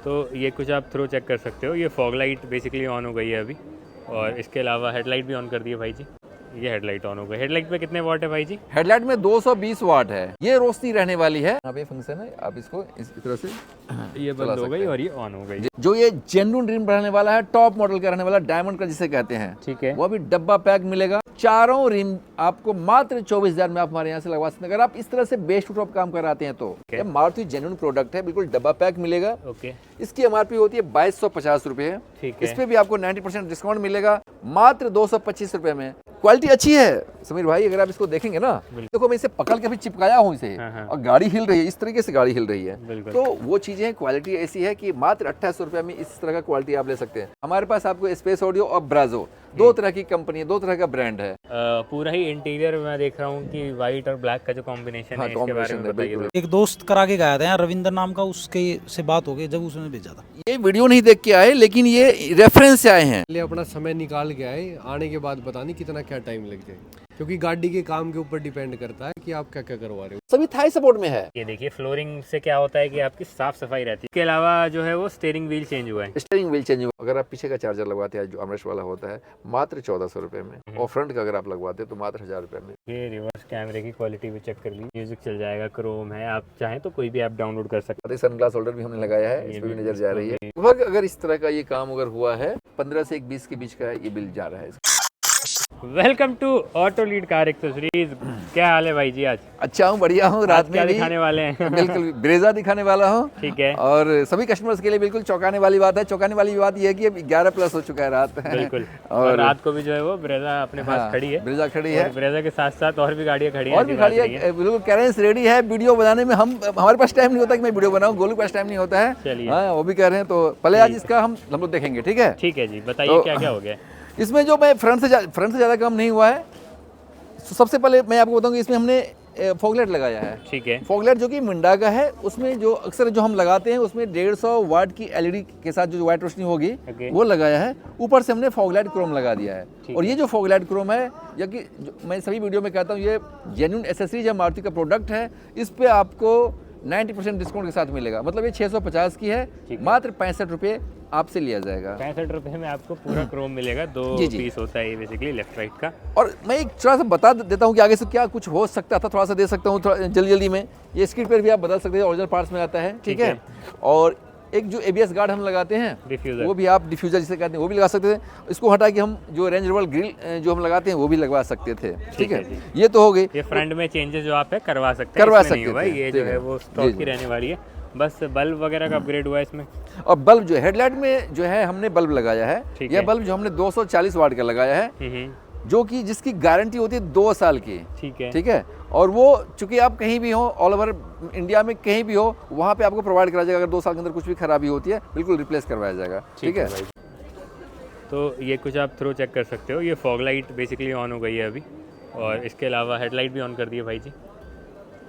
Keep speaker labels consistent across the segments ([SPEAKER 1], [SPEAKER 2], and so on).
[SPEAKER 1] तो ये कुछ आप थ्रो चेक कर सकते हो। ये फॉग लाइट बेसिकली ऑन हो गई है अभी, और इसके अलावा हेडलाइट भी ऑन कर दी है भाई जी। ये हेडलाइट ऑन हो गई। हेडलाइट पे कितने वॉट है भाई जी?
[SPEAKER 2] हेडलाइट में 220 वाट है। ये रोशनी रहने वाली है। यहाँ पे फंक्शन है, आप इसको इस तरह से
[SPEAKER 1] ये बंद हो गई और ये ऑन हो गई।
[SPEAKER 2] जो ये जेन्युइन रिम रहने वाला है, टॉप मॉडल का रहने वाला, डायमंड का जिसे कहते हैं,
[SPEAKER 1] ठीक है।
[SPEAKER 2] वो भी डब्बा पैक मिलेगा। चारों रिम आपको मात्र 24,000 में आप हमारे यहाँ से लगवा सकते हैं। अगर आप इस तरह से बेस्ट टू टॉप काम कराते हैं तो ये मारुति जेन्युइन प्रोडक्ट है, बिल्कुल डब्बा पैक मिलेगा।
[SPEAKER 1] ओके।
[SPEAKER 2] इसकी एमआरपी होती है 2250 रुपए।
[SPEAKER 1] ठीक है।
[SPEAKER 2] इस पे भी आपको 90% डिस्काउंट मिलेगा मात्र 225 रुपए में। क्वालिटी अच्छी है समीर भाई, अगर आप इसको देखेंगे ना, देखो मैं इसे पकड़ के अभी चिपकाया हूँ इसे, और गाड़ी हिल रही है, इस तरीके से गाड़ी हिल रही है। तो वो चीजें, क्वालिटी ऐसी है कि मात्र 2800 रुपए में इस तरह का क्वालिटी आप ले सकते हैं। हमारे पास आपको स्पेस ऑडियो और ब्राजो, दो तरह की कंपनी है, दो तरह का ब्रांड है।
[SPEAKER 1] पूरा ही इंटीरियर मैं देख रहा हूँ कि व्हाइट और ब्लैक का जो कॉम्बिनेशन है, इसके बारे में बताइए।
[SPEAKER 3] एक दोस्त करा के गया था यहाँ, रविंदर नाम का, उसके से बात हो गई जब उसने भेजा था।
[SPEAKER 2] ये वीडियो नहीं देख के आए, लेकिन ये रेफरेंस से आए हैं।
[SPEAKER 4] अपना समय निकाल के आए, आने के बाद पता नहीं कितना क्या टाइम लग जाए, क्योंकि गाड़ी के काम के ऊपर डिपेंड करता है कि आप क्या क्या करवा रहे हो।
[SPEAKER 2] सभी थाई सपोर्ट में है।
[SPEAKER 1] ये देखिए, फ्लोरिंग से क्या होता है कि आपकी साफ सफाई रहती है। इसके अलावा जो है वो स्टीयरिंग व्हील चेंज हुआ है।
[SPEAKER 2] स्टीयरिंग व्हील चेंज हुआ। अगर आप पीछे का चार्जर लगवाते हैं जो आर्मरेस्ट वाला होता है, मात्र 1400 रुपए में, और फ्रंट का अगर आप लगवाते हैं तो मात्र 1000 रुपए में।
[SPEAKER 1] ये रिवर्स कैमरे की क्वालिटी भी चेक कर ली। म्यूजिक चल जाएगा, क्रोम है, आप चाहें तो कोई भी ऐप डाउनलोड कर सकते
[SPEAKER 2] हैं। सनग्लास होल्डर भी हमने लगाया है, इस पे भी नजर जा रही है। लगभग अगर इस तरह का ये काम अगर हुआ है, 15 से 20 के बीच का ये बिल जा रहा है।
[SPEAKER 1] Welcome to auto lead car accessories. क्या हाल है भाई जी? आज
[SPEAKER 2] अच्छा हूँ, बढ़िया हूँ। रात में
[SPEAKER 1] क्या दिखाने वाले हैं?
[SPEAKER 2] बिल्कुल ब्रेजा दिखाने वाला हूँ।
[SPEAKER 1] ठीक है।
[SPEAKER 2] और सभी कस्टमर्स के लिए बिल्कुल चौंकाने वाली बात है। चौंकाने वाली बात यह है कि अब 11+ हो चुका है रात।
[SPEAKER 1] बिल्कुल। और रात को भी जो है वो ब्रेजा अपने पास खड़ी है।
[SPEAKER 2] ब्रेजा खड़ी है।
[SPEAKER 1] ब्रेजा के साथ साथ और भी गाड़ियाँ खड़ी
[SPEAKER 2] और भी खड़ी है। बिल्कुल कैरेंस रेडी है। वीडियो बनाने में हमारे पास टाइम नहीं होता कि मैं वीडियो बनाऊँ, गोलू के पास टाइम नहीं होता है।
[SPEAKER 1] चलिए,
[SPEAKER 2] वो भी कह रहे हैं, तो पहले आज इसका हम लोग देखेंगे। ठीक है,
[SPEAKER 1] ठीक है जी, बताइए क्या क्या हो गया
[SPEAKER 2] इसमें। जो मैं फ्रंट से ज़्यादा काम नहीं हुआ है। सबसे पहले मैं आपको बताऊंगा, इसमें हमने फॉगलाइट लगाया है।
[SPEAKER 1] ठीक है।
[SPEAKER 2] फॉगलाइट जो कि मिंडा का है, उसमें जो अक्सर जो हम लगाते हैं उसमें 150 वाट की एलईडी के साथ जो व्हाइट रोशनी होगी, वो लगाया है। ऊपर से हमने फॉगलाइट क्रोम लगा दिया है। और ये जो फॉगलाइट क्रोम है, या कि मैं सभी वीडियो में कहता हूँ, ये जेन्युइन एसेसरीज है, मारुति का प्रोडक्ट है। इस पे आपको 90% डिस्काउंट के साथ मिलेगा। मतलब ये 650 की है, मात्र 65 रुपये आपसे लिया जाएगा। 65
[SPEAKER 1] रुपए में आपको पूरा क्रोम मिलेगा। 2 पीस होता है ये बेसिकली लेफ्ट राइट का।
[SPEAKER 2] और मैं एक थोड़ा सा बता देता हूँ कि आगे से क्या कुछ हो सकता था, थोड़ा सा दे सकता हूँ जल्दी में। ये स्क्रीन पर भी आप बदल सकते हैं, ओरिजिनल पार्ट्स में आता है। ठीक है। और एक जो ABS गार्ड हम लगाते हैं, वो भी आप डिफ्यूजर जिसे कहते हैं, वो भी लगा सकते थे। इसको हटा के हम जो रेंज रोवर ग्रिल जो हम लगाते हैं, वो भी लगवा सकते थे। ठीक है, ये तो हो गई।
[SPEAKER 1] ये फ्रंट में चेंजेस जो आप है करवा सकते हैं। ये जो है वो स्टॉक की रहने वाली है। बस बल्ब वगैरह का अपग्रेड हुआ है इसमें।
[SPEAKER 2] और बल्ब जो हेडलाइट में जो है हमने बल्ब लगाया है। यह बल्ब जो हमने 240 वाट का लगाया है, जो कि जिसकी गारंटी होती है 2 साल की। ठीक है, ठीक है। और वो चूंकि आप कहीं भी हो, ऑल ओवर इंडिया में कहीं भी हो, वहाँ पे आपको प्रोवाइड कराया जाएगा। अगर 2 साल के अंदर कुछ भी खराबी होती है, बिल्कुल रिप्लेस करवाया जाएगा। ठीक है।
[SPEAKER 1] तो ये कुछ आप थ्रो चेक कर सकते हो। ये फॉग लाइट बेसिकली ऑन हो गई है अभी, और इसके अलावा हेडलाइट भी ऑन कर दी है भाई जी।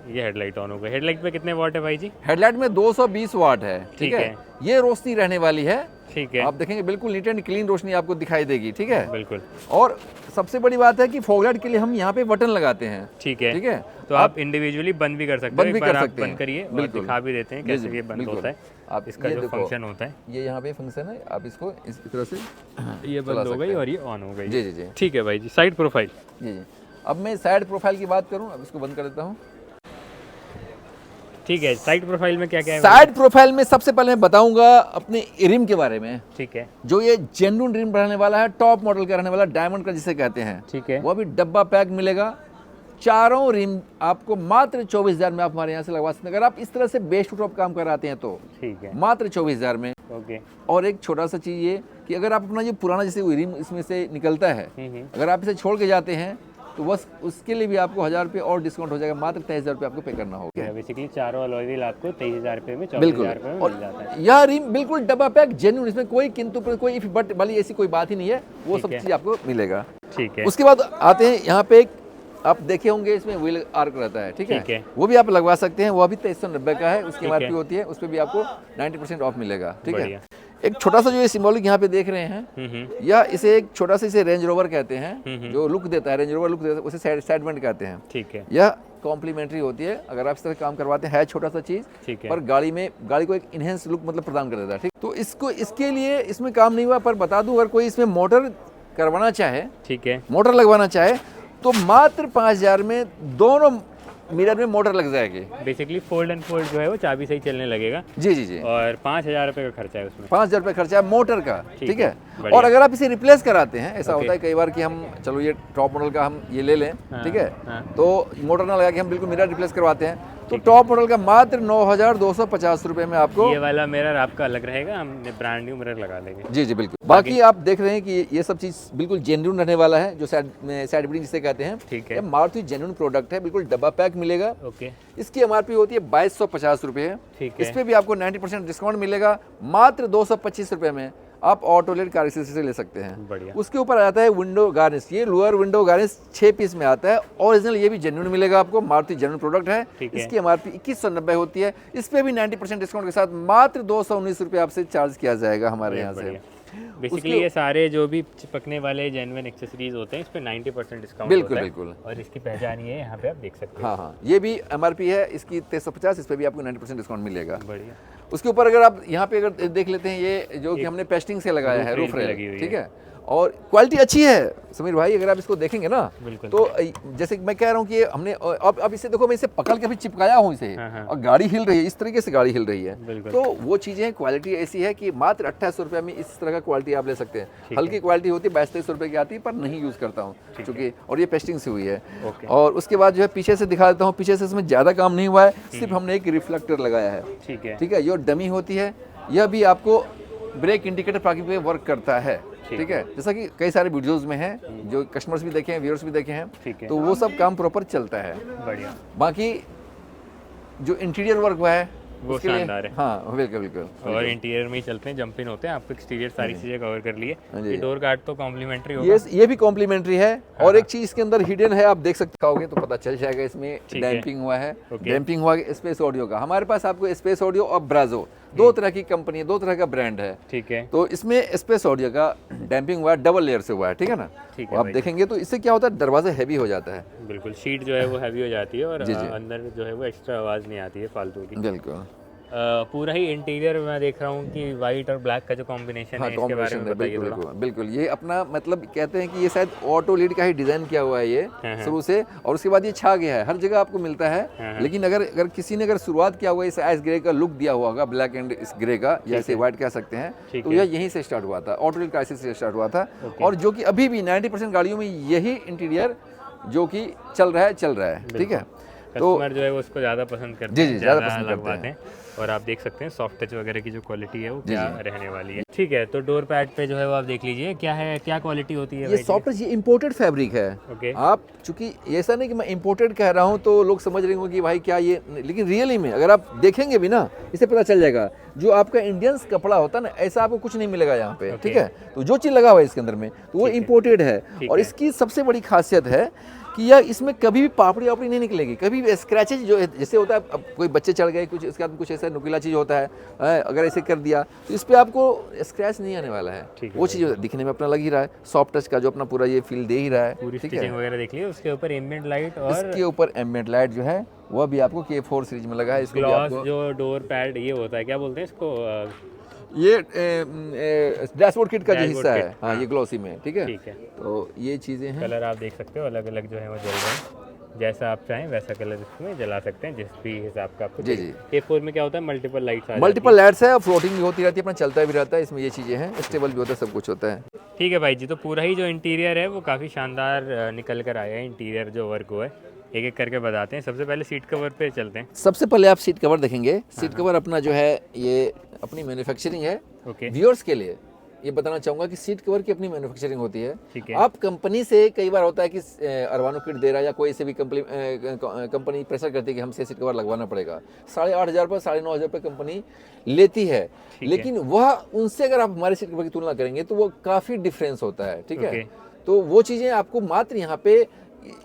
[SPEAKER 1] ये हेडलाइट ऑन हो गई। हेडलाइट पे कितने वाट है भाई जी?
[SPEAKER 2] हेडलाइट में 220 वाट है। ठीक है। ये रोशनी रहने वाली है।
[SPEAKER 1] ठीक है।
[SPEAKER 2] आप देखेंगे बिल्कुल नीट एंड क्लीन रोशनी आपको दिखाई देगी। ठीक है,
[SPEAKER 1] बिल्कुल।
[SPEAKER 2] और सबसे बड़ी बात है कि फॉगलाइट के लिए हम यहाँ पे बटन लगाते हैं।
[SPEAKER 1] ठीक है,
[SPEAKER 2] ठीक है।
[SPEAKER 1] तो आप इंडिविजुअली बंद भी कर सकते हैं।
[SPEAKER 2] बंद भी कर सकते हैं।
[SPEAKER 1] बंद करिए, बिल्कुल दिखा भी देते हैं कैसे ये बंद होता है।
[SPEAKER 2] आप
[SPEAKER 1] इसका जो फंक्शन होता है,
[SPEAKER 2] ये यहाँ पे फंक्शन है। आप इसको इस तरह से
[SPEAKER 1] ये बंद हो गई और ये ऑन हो गई।
[SPEAKER 2] जी जी जी,
[SPEAKER 1] ठीक है भाई जी। Side profile.
[SPEAKER 2] जी जी। अब मैं साइड प्रोफाइल की बात करूँ, अब इसको बंद कर देता हूँ।
[SPEAKER 1] ठीक है। साइड प्रोफाइल में क्या क्या है?
[SPEAKER 2] साइड प्रोफाइल में सबसे पहले मैं बताऊंगा अपने रिम के बारे में।
[SPEAKER 1] ठीक है।
[SPEAKER 2] जो ये जेन्युइन रिम रहने वाला है, टॉप मॉडल का रहने वाला, डायमंड का जिसे कहते हैं।
[SPEAKER 1] ठीक है।
[SPEAKER 2] वो भी डब्बा पैक मिलेगा। चारों रिम आपको मात्र 24,000 में आप हमारे यहाँ से लगवा सकते हैं। अगर आप इस तरह से बेस्ट टू टॉप काम कराते हैं तो ठीक है, मात्र 24,000 में। ओके। और एक छोटा सा चीज ये कि अगर आप अपना ये पुराना जैसे रिम इसमें से निकलता है, अगर आप इसे छोड़ के जाते हैं तो बस उसके लिए भी आपको 1000 रुपये और डिस्काउंट हो जाएगा। मात्र 23,000 रुपये आपको पे करना होगा।
[SPEAKER 1] बेसिकली चारों अलॉय व्हील आपको 23,000 रुपये में,
[SPEAKER 2] 24,000 रुपये में मिल जाता है। यह रिम बिल्कुल डब्बा पैक जेन्युइन, इसमें कोई किंतु कोई इफ बट वाली ऐसी कोई बात ही नहीं है। वो सब चीज आपको मिलेगा। ठीक है। उसके बाद आते हैं यहाँ पे, आप देखे होंगे इसमें व्हील आर्क रहता है। ठीक है, वो भी आप लगवा सकते हैं। वो अभी 2390 का है, उसकी एमआरपी होती है। उस पर भी आपको 90% ऑफ मिलेगा। ठीक है। एक छोटा सा जो ये सिंबॉलिक यहाँ पे देख रहे हैं, या इसे एक छोटा सा इसे रेंज रोवर कहते हैं। जो लुक देता है, रेंज रोवर लुक देता है, उसे साइड वेंट कहते हैं। ठीक है। यह कॉम्प्लीमेंट्री होती है। अगर आप इस तरह काम करवाते हैं छोटा सा चीज़,
[SPEAKER 1] ठीक है।
[SPEAKER 2] पर गाड़ी को एक इनहेंस लुक मतलब प्रदान कर देता है। ठीक, तो इसके लिए इसमें काम नहीं हुआ, पर बता दूं, अगर कोई इसमें मोटर करवाना चाहे,
[SPEAKER 1] ठीक है,
[SPEAKER 2] मोटर लगवाना चाहे, तो मात्र 5,000 में दोनों मिरर में मोटर लग जाएगी।
[SPEAKER 1] बेसिकली फोल्ड एंड फोल्ड जो है वो चाबी से ही चलने लगेगा।
[SPEAKER 2] जी जी जी।
[SPEAKER 1] और 5,000 रुपये का खर्चा है उसमें।
[SPEAKER 2] 5,000 रुपये खर्चा है मोटर का। ठीक है।
[SPEAKER 1] बढ़िया।
[SPEAKER 2] और अगर आप इसे रिप्लेस कराते हैं, ऐसा
[SPEAKER 1] ओके।
[SPEAKER 2] होता है कई बार कि हम चलो ये टॉप मॉडल का हम ये ले लें,
[SPEAKER 1] हाँ,
[SPEAKER 2] ठीक है,
[SPEAKER 1] हाँ।
[SPEAKER 2] तो मोटर ना लगा के हम बिल्कुल मिरर रिप्लेस करवाते हैं, तो टॉप मॉडल का मात्र 9,250 रुपये में आपको।
[SPEAKER 1] ये वाला मिरर आपका अलग रहेगा, हम ब्रांड न्यू मिरर लगा देंगे।
[SPEAKER 2] जी जी बिल्कुल। बाकी आप देख रहे हैं कि ये सब चीज़ बिल्कुल जेन्युइन रहने वाला है, जो साइड बिल्डिंग जिसे कहते हैं।
[SPEAKER 1] ठीक है।
[SPEAKER 2] ये मारुति जेन्युइन प्रोडक्ट है, बिल्कुल डब्बा पैक मिलेगा।
[SPEAKER 1] ओके।
[SPEAKER 2] इसकी एमआरपी होती है 2,250 रुपये।
[SPEAKER 1] ठीक है।
[SPEAKER 2] इस पे भी आपको 90% डिस्काउंट मिलेगा। मात्र 225 रुपये में आप ऑटोलेट कार एक्सेसरी से ले सकते हैं।
[SPEAKER 1] बढ़िया।
[SPEAKER 2] उसके ऊपर आ जाता है विंडो गार्निश। ये लोअर विंडो गार्निश 6 पीस में आता है, ओरिजिनल, ये भी जेन्युइन मिलेगा आपको, मारुति जेन्युइन प्रोडक्ट है।
[SPEAKER 1] ठीक है।
[SPEAKER 2] इसकी एमआरपी 2190 होती है। इस पे भी 90% डिस्काउंट के साथ मात्र 219 रुपये आपसे चार्ज किया जाएगा हमारे यहाँ से।
[SPEAKER 1] बेसिकली ये सारे जो भी चिपकने वाले जेन्युइन एक्सेसरीज होते हैं, इस पे 90% डिस्काउंट
[SPEAKER 2] बिल्कुल
[SPEAKER 1] होता है।
[SPEAKER 2] बिल्कुल।
[SPEAKER 1] और इसकी पहचान ये है, यहाँ पे आप देख सकते हैं।
[SPEAKER 2] हाँ हाँ, ये भी एमआरपी है इसकी 2350, इस पे भी आपको 90% डिस्काउंट मिलेगा।
[SPEAKER 1] बढ़िया।
[SPEAKER 2] उसके ऊपर अगर आप यहाँ पे अगर देख लेते हैं, ये जो कि हमने पेस्टिंग से लगाया है, रूफ
[SPEAKER 1] लगी हुई
[SPEAKER 2] रेल, ठीक है, और क्वालिटी अच्छी है समीर भाई। अगर आप इसको देखेंगे ना,
[SPEAKER 1] बिल्कुल।
[SPEAKER 2] तो जैसे मैं कह रहा हूँ कि ये हमने अब इसे देखो, मैं इसे पकड़ के भी चिपकाया हूँ इसे,
[SPEAKER 1] हाँ।
[SPEAKER 2] और गाड़ी हिल रही है, इस तरीके से गाड़ी हिल रही है।
[SPEAKER 1] बिल्कुल।
[SPEAKER 2] तो वो चीज़ें, क्वालिटी ऐसी है कि मात्र 2800 रुपये में इस तरह का क्वालिटी आप ले सकते हैं। हल्की क्वालिटी होती है 22-23 रुपये की आती है, पर नहीं यूज़ करता हूँ चूँकि, और ये पेस्टिंग से हुई है। और उसके बाद जो है पीछे से दिखा देता हूँ, पीछे से इसमें ज़्यादा काम नहीं हुआ है, सिर्फ हमने एक रिफ्लेक्टर लगाया है।
[SPEAKER 1] ठीक है।
[SPEAKER 2] ठीक है, ये डमी होती है, यह भी आपको ब्रेक इंडिकेटर पार्किंग पे वर्क करता है। ठीक है, जैसा कि कई सारे वीडियोस में है, जो कस्टमर्स भी देखे हैं, व्यूअर्स भी देखे हैं,
[SPEAKER 1] ठीक है।
[SPEAKER 2] तो वो सब काम प्रॉपर चलता है।
[SPEAKER 1] बढ़िया।
[SPEAKER 2] बाकी जो इंटीरियर वर्क हुआ है
[SPEAKER 1] वो
[SPEAKER 2] उसके लिए,
[SPEAKER 1] शानदार है।
[SPEAKER 2] हाँ बिल्कुल बिल्कुल।
[SPEAKER 1] और इंटीरियर में ही चलते हैं, जंप इन होते हैं, आपको एक्सटीरियर सारी चीज़ें कवर कर लिए।
[SPEAKER 2] हाँ जी।
[SPEAKER 1] ये डोर गार्ड तो कॉम्प्लीमेंट्री होगा।
[SPEAKER 2] ये भी कॉम्प्लीमेंट्री है। और एक चीज इसके अंदर हिडन है, आप देख सकते होगे तो पता चल जाएगा, इसमें डैम्पिंग हुआ है। डैम्पिंग हुआ स्पेस ऑडियो का। हमारे पास आपको स्पेस ऑडियो और ब्राजो, दो तरह की कंपनी है, दो तरह का ब्रांड है।
[SPEAKER 1] ठीक है।
[SPEAKER 2] तो इसमें स्पेस ऑडियो का डैम्पिंग हुआ है, डबल लेयर से हुआ है, ठीक है ना।
[SPEAKER 1] ठीक है
[SPEAKER 2] आप
[SPEAKER 1] भाई।
[SPEAKER 2] देखेंगे तो इससे क्या होता है, दरवाजा हैवी हो जाता है।
[SPEAKER 1] बिल्कुल, शीट जो है वो हैवी हो जाती है, और
[SPEAKER 2] जी, जी।
[SPEAKER 1] अंदर जो है वो एक्स्ट्रा आवाज़ नहीं आती है फालतू की।
[SPEAKER 2] बिल्कुल।
[SPEAKER 1] पूरा ही इंटीरियर मैं देख रहा हूँ कि वाइट और ब्लैक का जो कॉम्बिनेशन
[SPEAKER 2] हाँ,
[SPEAKER 1] है, इसके बारे में बताइए
[SPEAKER 2] बिल्कुल
[SPEAKER 1] थोड़ा।
[SPEAKER 2] बिल्कुल बिल्कुल। ये अपना मतलब कहते हैं कि ये शायद ऑटो लीड का ही डिजाइन किया हुआ है ये शुरू से, और उसके बाद ये छा गया है, हर जगह आपको मिलता है। लेकिन अगर किसी ने अगर शुरुआत किया हुआ इस आइस ग्रे का लुक दिया हुआ होगा, ब्लैक एंड इस ग्रे का, या इसे व्हाइट कह सकते हैं, तो यह यहीं से स्टार्ट हुआ था, ऑटो लीड क्राइसिस से स्टार्ट हुआ था। और जो कि अभी भी 90% गाड़ियों में यही इंटीरियर जो कि चल रहा है। ठीक है, तो
[SPEAKER 1] कस्टमर जो है वो उसको ज़्यादा पसंद करते
[SPEAKER 2] जी,
[SPEAKER 1] हैं,
[SPEAKER 2] जी, ज़्यादा पसंद करते
[SPEAKER 1] लगवाते हैं। और आप देख सकते हैं सॉफ्ट टच वगैरह की जो क्वालिटी है वो क्या रहने वाली है। ठीक है, तो डोर पैड पे जो है वो आप देख लीजिए क्या है, क्या क्वालिटी होती है।
[SPEAKER 2] ये सॉफ्ट टच, ये इंपोर्टेड फैब्रिक है।
[SPEAKER 1] ओके।
[SPEAKER 2] आप चूंकि ऐसा नहीं कि मैं इंपोर्टेड कह रहा हूँ तो लोग समझ रहे होंगे कि भाई क्या ये, लेकिन रियली में अगर आप देखेंगे भी ना, इससे पता चल जाएगा जो आपका इंडियंस कपड़ा होता है ना, ऐसा आपको कुछ नहीं मिलेगा यहाँ पे। ठीक है, तो जो चीज़ लगा हुआ है इसके अंदर में, तो वो इंपोर्टेड है। और इसकी सबसे बड़ी खासियत है कि यह इसमें कभी भी पापड़ी वापड़ी नहीं निकलेगी, कभी भी स्क्रैचेज जो है, जैसे होता है अब कोई बच्चे चढ़ गए कुछ, इसके बाद कुछ ऐसा नुकीला चीज़ होता है, अगर ऐसे कर दिया तो इस पे आपको स्क्रैच नहीं आने वाला है। वो चीज़ दिखने में अपना लग ही रहा है, सॉफ्ट टच का जो अपना पूरा ये फील दे ही रहा है।
[SPEAKER 1] पूरी स्टिचिंग वगैरह देख लीजिए। उसके ऊपर एम्बिएंट लाइट, और
[SPEAKER 2] इसके ऊपर एम्बिएंट लाइट जो है वह भी आपको K4 सीरीज में लगा है। इसको भी
[SPEAKER 1] ग्लॉस
[SPEAKER 2] आपको
[SPEAKER 1] जो डोर पैड ये होता है, क्या बोलते हैं इसको,
[SPEAKER 2] ये डैशबोर्ड किट का जो
[SPEAKER 1] डैशबोर्ड
[SPEAKER 2] हिस्सा है,
[SPEAKER 1] किट,
[SPEAKER 2] हाँ, ये ग्लॉसी में। ठीक है,
[SPEAKER 1] ठीक है।
[SPEAKER 2] तो ये चीज़ें हैं।
[SPEAKER 1] कलर आप देख सकते हो अलग अलग जो है वो जल रहे हैं, जैसा आप चाहें वैसा कलर इसमें जला सकते हैं, जिस भी हिसाब का आपको।
[SPEAKER 2] जी, जी।
[SPEAKER 1] K4 में क्या होता है, मल्टीपल लाइट्स
[SPEAKER 2] मल्टीपल लाइट्स है, फ्लोटिंग भी होती रहती है, अपना चलता भी रहता है, इसमें ये चीज़ें हैं, स्टेबल भी होता है, सब कुछ होता है।
[SPEAKER 1] ठीक है भाई जी, तो पूरा ही जो इंटीरियर है वो काफ़ी शानदार निकल कर आया है। इंटीरियर जो वर्क हुआ है एक एक करके बताते हैं। सबसे पहले सीट कवर पे चलते हैं।
[SPEAKER 2] सबसे पहले आप सीट कवर देखेंगे। सीट कवर अपना जो है ये अपनी मैन्युफैक्चरिंग है।
[SPEAKER 1] ओके।
[SPEAKER 2] व्यूअर्स के लिए ये बताना चाहूँगा कि सीट कवर की अपनी मैन्युफैक्चरिंग होती है।
[SPEAKER 1] ठीक है।
[SPEAKER 2] आप कंपनी से कई बार होता है कि अरवानो किट दे रहा है या कोई से भी कंपनी प्रेशर करती है कि हमसे सीट कवर लगवाना पड़ेगा, 8,500 पर 9,500 पर कंपनी लेती है। लेकिन वह उनसे अगर आप हमारे सीट कवर की तुलना करेंगे तो वो काफ़ी डिफरेंस होता है। ठीक है, तो वो चीज़ें आपको मात्र यहाँ पे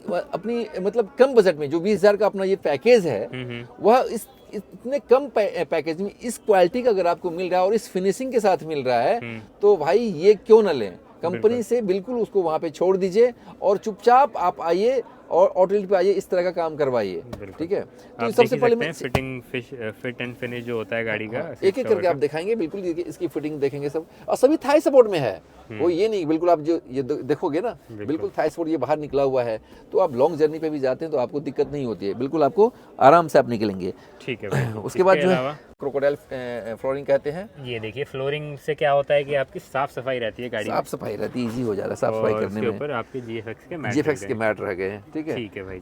[SPEAKER 2] अपनी मतलब कम बजट में, जो 20,000 का अपना ये पैकेज है, वह इतने कम पैकेज में इस क्वालिटी का अगर आपको मिल रहा है और इस फिनिशिंग के साथ मिल रहा है, तो भाई ये क्यों ना लें। कंपनी से बिल्कुल उसको वहाँ पे छोड़ दीजिए और चुपचाप आप आइए और ऑटोलिट पे आइए, इस तरह का काम करवाइए, ठीक है। तो
[SPEAKER 1] आप
[SPEAKER 2] सबसे पहले मैं
[SPEAKER 1] फिटिंग फिट एंड फिनिश जो होता है गाड़ी का,
[SPEAKER 2] एक एक करके आप दिखाएंगे, बिल्कुल देखिए इसकी फिटिंग देखेंगे सब, और सभी थाई सपोर्ट में है। वो ये नहीं बिल्कुल आप जो ये देखोगे ना, बिल्कुल थाई सपोर्ट ये बाहर निकला हुआ है, तो आप लॉन्ग जर्नी पे भी जाते हैं तो आपको दिक्कत नहीं होती है, बिल्कुल आपको आराम से आप निकलेंगे।
[SPEAKER 1] ठीक है भाई।
[SPEAKER 2] उसके बाद जो है क्रोकोडाइल फ्लोरिंग कहते हैं।
[SPEAKER 1] ये देखिए फ्लोरिंग से क्या होता है कि आपकी साफ सफाई रहती है गाड़ी में,
[SPEAKER 2] साफ सफाई रहती है, इजी हो जाता है साफ सफाई करने में।
[SPEAKER 1] ऊपर आपके जीएफएक्स के
[SPEAKER 2] मैट रह गए हैं, ठीक है।
[SPEAKER 1] ठीक है भाई।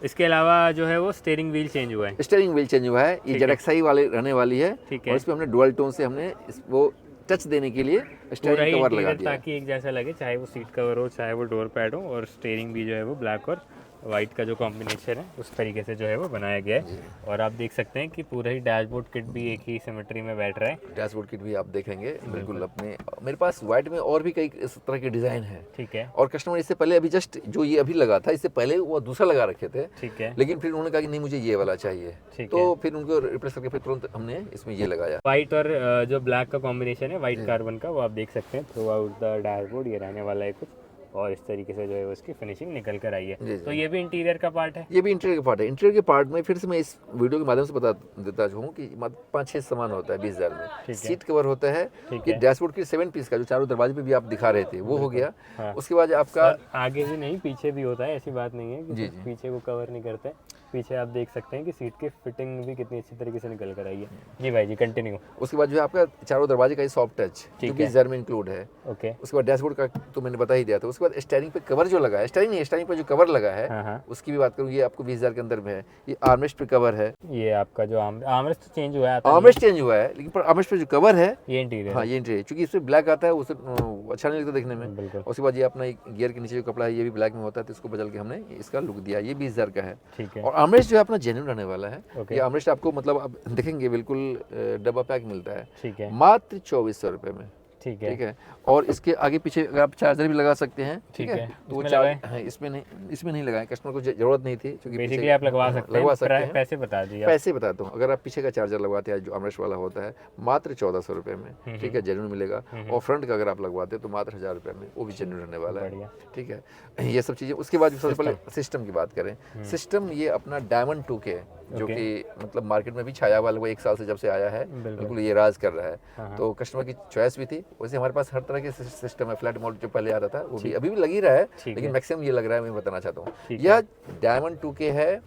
[SPEAKER 1] इसके अलावा जो है वो स्टीयरिंग व्हील चेंज हुआ है।
[SPEAKER 2] स्टीयरिंग व्हील चेंज हुआ है, ये जेडएक्सआई वाले रहने वाली है,
[SPEAKER 1] ठीक है।
[SPEAKER 2] और इसमें हमने डुअल टोन से हमने वो टच देने के लिए स्टीयरिंग कवर लगा दिया,
[SPEAKER 1] ताकि एक जैसा लगे, चाहे वो सीट कवर हो चाहे वो डोर पैड हो, और स्टीयरिंग भी जो है वो ब्लैक और वाइट का जो कॉम्बिनेशन है उस तरीके से जो है वो बनाया गया है। और आप देख सकते हैं कि पूरा ही डैशबोर्ड किट भी एक ही सिमेट्री में बैठ रहा है।
[SPEAKER 2] डैशबोर्ड किट भी आप देखेंगे बिल्कुल अपने, मेरे पास व्हाइट में और भी कई इस तरह के डिजाइन है,
[SPEAKER 1] ठीक है।
[SPEAKER 2] और कस्टमर इससे पहले अभी जस्ट जो ये अभी लगा था, इससे पहले वो दूसरा लगा रखे थे,
[SPEAKER 1] ठीक है।
[SPEAKER 2] लेकिन फिर उन्होंने कहा कि नहीं मुझे ये वाला चाहिए, तो फिर उनको रिप्लेस करके फिर तुरंत हमने इसमें ये लगाया।
[SPEAKER 1] व्हाइट और जो ब्लैक का कॉम्बिनेशन है व्हाइट कार्बन का, वो आप देख सकते हैं थ्रू आउट द डैशबोर्ड ये रहने वाला है कुछ, और इस तरीके से जो है उसकी फिनिशिंग निकल कर आई है। तो ये भी इंटीरियर का पार्ट है।
[SPEAKER 2] ये भी इंटीरियर का पार्ट है। इंटीरियर के पार्ट में फिर से मैं इस वीडियो के माध्यम से बता देता हूँ कि 5-6 सामान होता है 20,000 में। सीट कवर होता है, ये डैशबोर्ड की 7 पीस का जो चारों दरवाजे पे भी आप दिखा रहे थे वो हो गया। उसके बाद आपका
[SPEAKER 1] आगे भी नहीं पीछे भी होता है, ऐसी बात नहीं है कि पीछे को कवर नहीं करते। पीछे आप देख सकते हैं कि सीट की फिटिंग भी कितनी अच्छी तरीके से निकल कर आई है। जी भाई जी कंटिन्यू।
[SPEAKER 2] उसके बाद जो है आपका चारों दरवाजे का सॉफ्ट टच जो 20,000 में इंक्लूड है।
[SPEAKER 1] ओके।
[SPEAKER 2] उसके बाद डैशबोर्ड का तो मैंने बता ही दिया था। उसके बाद स्टीयरिंग पे कवर जो लगा है, स्टीयरिंग पे जो कवर लगा है उसकी भी बात करूँ, ये आपको 20,000 के अंदर में है। ये आर्मरेस्ट पे कवर है,
[SPEAKER 1] ये आपका जो आर्मरेस्ट चेंज हुआ है,
[SPEAKER 2] आर्मरेस्ट चेंज हुआ है, लेकिन आर्मरेस्ट पे जो कवर है
[SPEAKER 1] ये इंटीरियर,
[SPEAKER 2] हाँ ये इंटीरियर, क्योंकि इसमें ब्लैक आता है उसे अच्छा नहीं लगता देखने में। उसके बाद ये अपना गियर के नीचे जो कपड़ा है ये भी ब्लैक में होता है, तो इसको बदल के हमने इसका लुक दिया। ये 20,000 का है, ठीक है। और आर्मरेस्ट जो है अपना जेन्युइन रहने वाला है। ये आर्मरेस्ट आपको मतलब आप देखेंगे बिल्कुल डब्बा पैक मिलता है, ठीक है, मात्र 2400 रुपए में, ठीक है। और इसके आगे पीछे अगर आप चार्जर भी लगा सकते हैं, ठीक है। तो वो इसमें नहीं लगाए, कस्टमर को जरूरत नहीं थी, क्योंकि बेसिकली आप लगवा सकते हैं। पैसे बता दीजिए, पैसे बताता हूँ। अगर आप पीछे का चार्जर लगवाते हैं जो आर्मरेस्ट वाला होता है मात्र 1400 रुपए में, ठीक है, जेन्युइन मिलेगा। और फ्रंट का अगर आप लगवाते हैं तो मात्र 1000 रुपए में, वो भी जेन्युइन रहने वाला है, ठीक है। ये सब चीजें। उसके बाद सबसे पहले सिस्टम की बात करें, सिस्टम ये अपना डायमंड 2K जो कि मतलब मार्केट में भी छाया हुआ, वो 1 साल से जब से आया है बिल्कुल ये राज कर रहा है। तो कस्टमर की चॉइस भी थी, वैसे हमारे पास हर तरह के सिस्टम है। फ्लैट मोड जो पहले आता था वो भी अभी भी लगी रहा है, लेकिन मैक्सिमम ये लग रहा है, मैं बताना चाहता हूँ। यह डायमंड 2K है,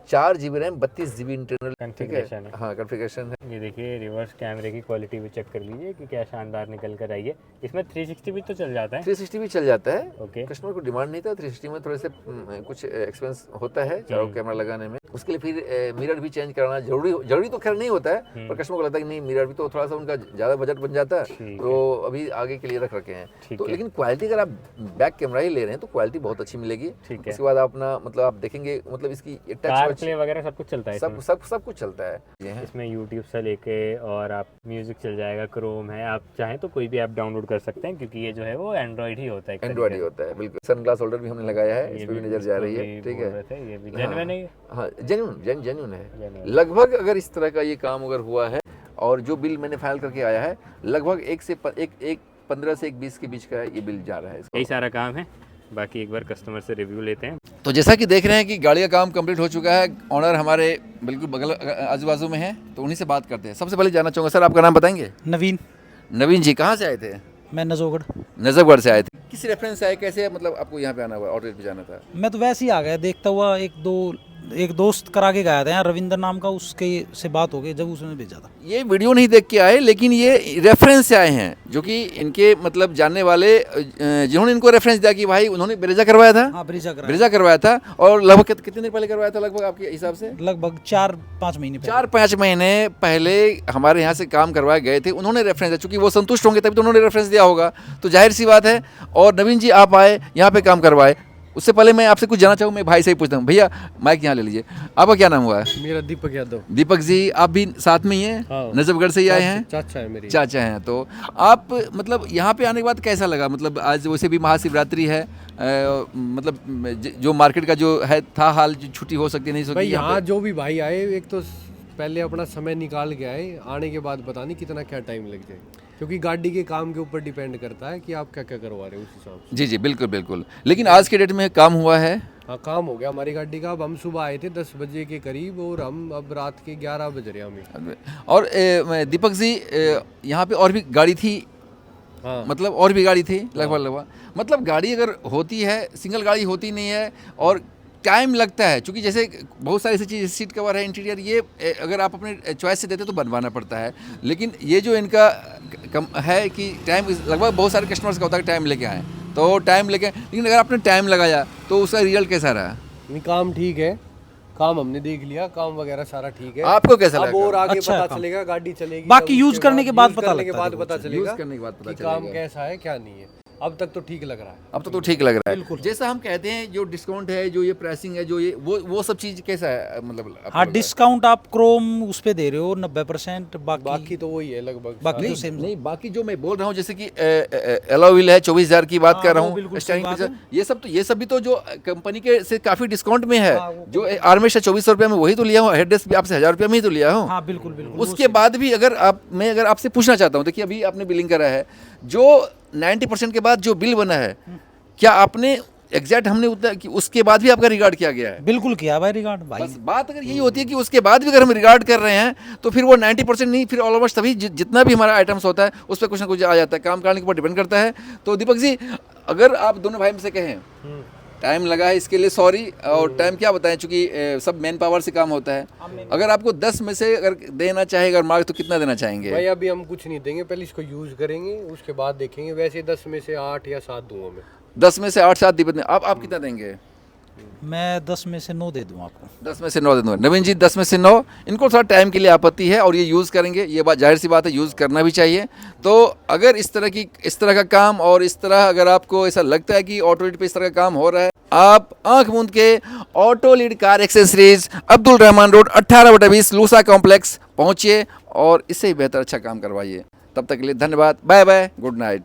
[SPEAKER 2] 4 GB RAM, 32 GB internal configuration है। हाँ कॉन्फ़िगरेशन है।
[SPEAKER 1] ये देखिए रिवर्स कैमरे की क्वालिटी भी चेक कर लीजिए कि क्या शानदार निकल कर आई है। इसमें 360 भी तो चल जाता है,
[SPEAKER 2] 360 भी चल जाता है।
[SPEAKER 1] ओके।
[SPEAKER 2] कस्टमर को डिमांड नहीं था 360 में, थोड़े से कुछ एक्सपेंस होता है चारों कैमरा लगाने में। उसके लिए फिर मिरर भी चेंज कराना जरूरी तो खैर नहीं होता है, पर कस्टमर को लगता है कि नहीं मिरर भी तो थोड़ा सा उनका ज़्यादा बजट बन जाता है, तो अभी आगे के लिए रख रखे हैं। तो लेकिन क्वालिटी अगर आप बैक कैमरा ही ले रहे हैं तो क्वालिटी बहुत अच्छी मिलेगी। उसके बाद अपना मतलब आप देखेंगे मतलब इसकी टच प्ले वगैरह सब कुछ चलता है, सब कुछ चलता है
[SPEAKER 1] इसमें। यूट्यूब से लेके और आप म्यूजिक चल जाएगा, क्रोम है, आप चाहें तो कोई भी ऐप डाउनलोड कर सकते हैं, क्योंकि ये जो है वो एंड्रॉइड ही होता है।
[SPEAKER 2] एंड्रॉइड ही होता है बिल्कुल। सनग्लास होल्डर भी हमने लगाया है, इस पे भी नजर जा रही है, ठीक है।
[SPEAKER 1] ये भी जेन्युइन है,
[SPEAKER 2] हाँ जेन्युइन है। लगभग अगर इस तरह का ये काम अगर हुआ है और जो बिल मैंने फाइल करके आया है, लगभग 15 से 20 के बीच का ये बिल जा रहा है।
[SPEAKER 1] यही सारा काम है, बाकी एक बार कस्टमर से रिव्यू लेते हैं।
[SPEAKER 2] तो जैसा कि देख रहे हैं कि गाड़ी का काम कंप्लीट हो चुका है, ऑनर हमारे बिल्कुल बगल आजू बाजू में है, तो उन्हीं से बात करते हैं। सबसे पहले जानना चाहूँगा सर, आपका नाम बताएंगे?
[SPEAKER 3] नवीन
[SPEAKER 2] जी। कहाँ से आए थे?
[SPEAKER 3] मैं
[SPEAKER 2] नजफगढ़ से आए थे। किस रेफरेंस से आए, कैसे मतलब आपको यहाँ पे आना हुआ, ऑटो पे जाना था?
[SPEAKER 3] मैं तो वैसे ही आ गया, देखता हुआ एक दोस्त करा के गया था यहाँ, रविंदर नाम का, उसके से बात हो गई जब उसने भेजा था। ये
[SPEAKER 2] वीडियो नहीं देख के आए, लेकिन ये रेफरेंस से आए हैं, जो कि इनके मतलब जानने वाले जिन्होंने इनको रेफरेंस दिया कि भाई उन्होंने ब्रेजा करवाया था।
[SPEAKER 3] हाँ,
[SPEAKER 2] ब्रेजा करवाया था। और लगभग कितने दिन पहले करवाया था लगभग आपके हिसाब से?
[SPEAKER 3] लगभग 4-5 महीने
[SPEAKER 2] 4-5 महीने पहले हमारे यहाँ से काम करवाए गए थे। उन्होंने रेफरेंस दिया, चूंकि वो संतुष्ट होंगे तभी तो उन्होंने रेफरेंस दिया होगा, तो जाहिर सी बात है। और नवीन जी आप आए यहाँ पे काम करवाए। उससे पहले मैं आपसे कुछ जानना चाहूँ, मैं भाई से ही पूछता हूँ। भैया माइक यहाँ ले लीजिए, आपका क्या नाम हुआ है?
[SPEAKER 4] मेरा दीपक यादव।
[SPEAKER 2] दीपक जी, आप भी साथ में ही हैं? हाँ। नजफगढ़ से ही आए हैं?
[SPEAKER 4] चाचा है मेरी।
[SPEAKER 2] चाचा हैं। तो आप मतलब यहाँ पे आने के बाद कैसा लगा? मतलब आज वैसे भी महाशिवरात्रि है, मतलब जो मार्केट का जो है था हाल, जो छुट्टी हो सकती नहीं
[SPEAKER 4] भाई, यहाँ जो भी भाई आए, एक तो पहले अपना समय निकाल के आए, आने के बाद पता नहीं कितना क्या टाइम लग जाए, क्योंकि गाड़ी के काम के ऊपर डिपेंड करता है कि आप क्या क्या करवा रहे हो उस हिसाब से।
[SPEAKER 2] जी जी बिल्कुल बिल्कुल। लेकिन आज के डेट में काम हुआ है?
[SPEAKER 4] हाँ, काम हो गया हमारी गाड़ी का। अब हम सुबह आए थे 10 बजे के करीब और हम अब रात के 11 बज रहे हैं हमें।
[SPEAKER 2] और दीपक जी यहाँ पे और भी गाड़ी थी?
[SPEAKER 4] हाँ,
[SPEAKER 2] मतलब और भी गाड़ी थी लगभग मतलब गाड़ी अगर होती है, सिंगल गाड़ी होती नहीं है और टाइम लगता है, क्योंकि जैसे बहुत सारी ऐसी चीज़, सीट कवर है, इंटीरियर, ये अगर आप अपने चॉइस से देते तो बनवाना पड़ता है। लेकिन ये जो इनका कम है कि टाइम लगभग बहुत सारे कस्टमर्स का होता है टाइम लेके आए, तो टाइम लेके, लेकिन अगर आपने टाइम लगाया तो उसका रिजल्ट कैसा रहा?
[SPEAKER 4] नहीं काम ठीक है, काम हमने देख लिया, काम वगैरह सारा ठीक है।
[SPEAKER 2] आपको कैसा
[SPEAKER 4] अब
[SPEAKER 2] लगा?
[SPEAKER 4] और आगे
[SPEAKER 3] अच्छा
[SPEAKER 4] पता
[SPEAKER 3] काम।
[SPEAKER 4] चलेगा, गाड़ी चलेगी
[SPEAKER 3] बाकी
[SPEAKER 4] तब
[SPEAKER 3] यूज
[SPEAKER 4] उसके
[SPEAKER 3] करने के बाद
[SPEAKER 4] यूज
[SPEAKER 3] पता
[SPEAKER 4] करने के
[SPEAKER 3] लगता है
[SPEAKER 4] बाद पता चलेगा
[SPEAKER 2] यूज करने के बाद पता
[SPEAKER 4] कि काम
[SPEAKER 2] चलेगा।
[SPEAKER 4] कैसा है क्या नहीं है। अब तक तो ठीक लग रहा है।
[SPEAKER 2] अब तो ठीक लग रहा है। जैसा हम कहते हैं जो डिस्काउंट है, जो ये प्राइसिंग है, जो ये वो सब चीज़ कैसा है, मतलब आपको
[SPEAKER 3] हाँ
[SPEAKER 2] लगा?
[SPEAKER 3] डिस्काउंट आप क्रोम उस पे दे रहे हो 90%, बाकी
[SPEAKER 4] बाकी तो वही है लगभग।
[SPEAKER 3] बाकी तो
[SPEAKER 2] नहीं
[SPEAKER 3] सेम।
[SPEAKER 2] नहीं, बाकी जो मैं बोल रहा हूँ जैसे कि एलॉय व्हील है 24,000 की बात
[SPEAKER 3] हाँ,
[SPEAKER 2] कर रहा
[SPEAKER 3] वो
[SPEAKER 2] हूँ,
[SPEAKER 3] बिल्कुल
[SPEAKER 2] स्टीयरिंग
[SPEAKER 3] सही बात
[SPEAKER 2] पीछे, ये सब भी तो जो कंपनी के से काफ़ी डिस्काउंट में है।
[SPEAKER 3] हाँ, वो
[SPEAKER 2] जो आर्मेचर 2400 रुपये में वही तो लिया हूँ, हेडरेस्ट भी आपसे 1000 रुपये में ही तो लिया हूँ।
[SPEAKER 3] हाँ बिल्कुल बिल्कुल।
[SPEAKER 2] उसके बाद भी अगर आपसे पूछना चाहता हूँ, देखिए अभी आपने बिलिंग करा है, जो 90% के बाद जो बिल बना है, क्या आपने एग्जैक्ट हमने उतना कि उसके बाद भी आपका रिगार्ड किया गया है?
[SPEAKER 3] बिल्कुल किया भाई रिगार्ड भाई।
[SPEAKER 2] बस बात अगर यही होती है कि उसके बाद भी अगर हम रिगार्ड कर रहे हैं तो फिर वो 90% नहीं, फिर ऑलमोस्ट तभी जितना भी हमारा आइटम्स होता है उस पर कुछ ना कुछ आ जाता है, काम करने के ऊपर डिपेंड करता है। तो दीपक जी, अगर आप दोनों भाई में से कहें, टाइम लगा है इसके लिए सॉरी, और टाइम क्या बताएं, चूंकि सब मैन पावर से काम होता है। अगर आपको 10 में से अगर देना चाहे अगर मार्क, तो कितना देना चाहेंगे?
[SPEAKER 4] भाई अभी हम कुछ नहीं देंगे, पहले इसको यूज करेंगे उसके बाद देखेंगे। वैसे 10 में से 8 या 7 दूंगा मैं।
[SPEAKER 2] 10 में से 8-7 दीपक ने, आप कितना देंगे?
[SPEAKER 3] मैं 10 में से 9 दे दूँ आपको।
[SPEAKER 2] 10 में से 9 दे दूँगा। नवीन जी 10 में से 9। इनको थोड़ा टाइम के लिए आपत्ति है और ये यूज़ करेंगे, ये बात जाहिर सी बात है, यूज़ करना भी चाहिए। तो अगर इस तरह का काम और इस तरह अगर आपको ऐसा लगता है कि ऑटो लीड पे इस तरह का काम हो रहा है, आप आंख मूंद के auto lead car accessories, Abdul Rahman road 18/20 लूसा कॉम्प्लेक्स पहुंचिए और इससे ही बेहतर अच्छा काम करवाइए। तब तक के लिए धन्यवाद, बाय बाय, गुड नाइट।